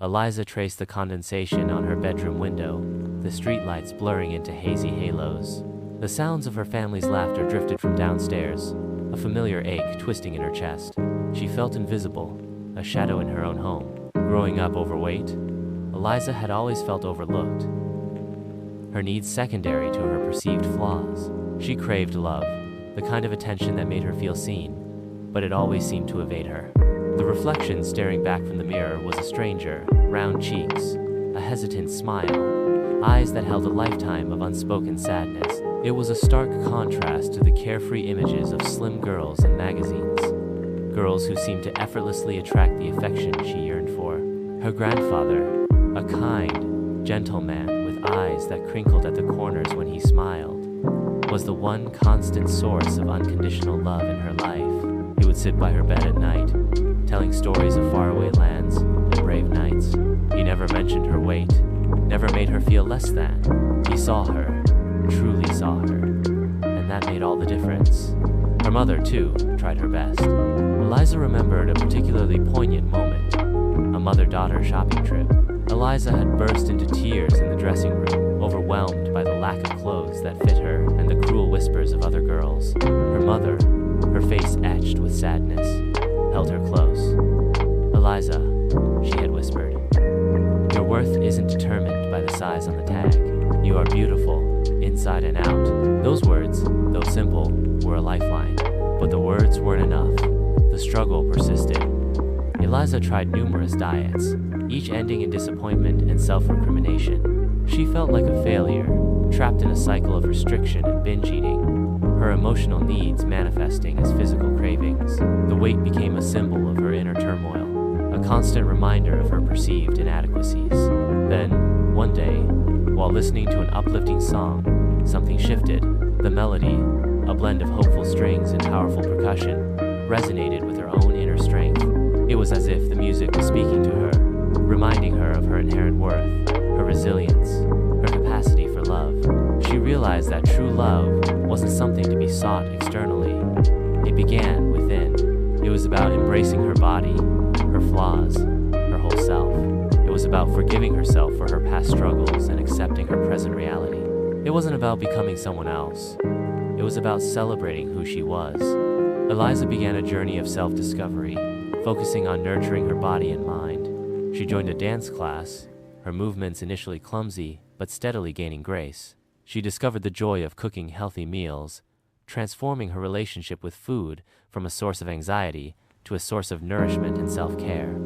Eliza traced the condensation on her bedroom window, the streetlights blurring into hazy halos. The sounds of her family's laughter drifted from downstairs, a familiar ache twisting in her chest. She felt invisible, a shadow in her own home. Growing up overweight, Eliza had always felt overlooked, her needs secondary to her perceived flaws. She craved love, the kind of attention that made her feel seen, but it always seemed to evade her. The reflection staring back from the mirror was a stranger, round cheeks, a hesitant smile, eyes that held a lifetime of unspoken sadness. It was a stark contrast to the carefree images of slim girls in magazines, girls who seemed to effortlessly attract the affection she yearned for. Her grandfather, a kind, gentle man with eyes that crinkled at the corners when he smiled, was the one constant source of unconditional love in her life. He would sit by her bed at night, telling stories of faraway lands and brave knights. He never mentioned her weight, never made her feel less than. He saw her, truly saw her, and that made all the difference. Her mother, too, tried her best. Eliza remembered a particularly poignant moment, a mother-daughter shopping trip. Eliza had burst into tears in the dressing room, overwhelmed by the lack of clothes that fit her and the cruel whispers of other girls. Her mother, her face etched with sadness, held her close. "Eliza," she had whispered, "your worth isn't determined by the size on the tag. You are beautiful, inside and out." Those words, though simple, were a lifeline. But the words weren't enough. The struggle persisted. Eliza tried numerous diets, each ending in disappointment and self-recrimination. She felt like a failure, trapped in a cycle of restriction and binge eating, her emotional needs manifesting as physical cravings. The weight became a symbol of her inner turmoil, a constant reminder of her perceived inadequacies. Then, one day, while listening to an uplifting song, something shifted. The melody, a blend of hopeful strings and powerful percussion, resonated with her own inner strength. It was as if the music was speaking to her, reminding her of her inherent worth, her resilience, her capacity for love. She realized that true love wasn't something to be sought externally. It began within. It was about embracing her body, her flaws, her whole self. It was about forgiving herself for her past struggles and accepting her present reality. It wasn't about becoming someone else. It was about celebrating who she was. Eliza began a journey of self-discovery, focusing on nurturing her body and mind. She joined a dance class, her movements initially clumsy, but steadily gaining grace. She discovered the joy of cooking healthy meals, transforming her relationship with food from a source of anxiety to a source of nourishment and self-care.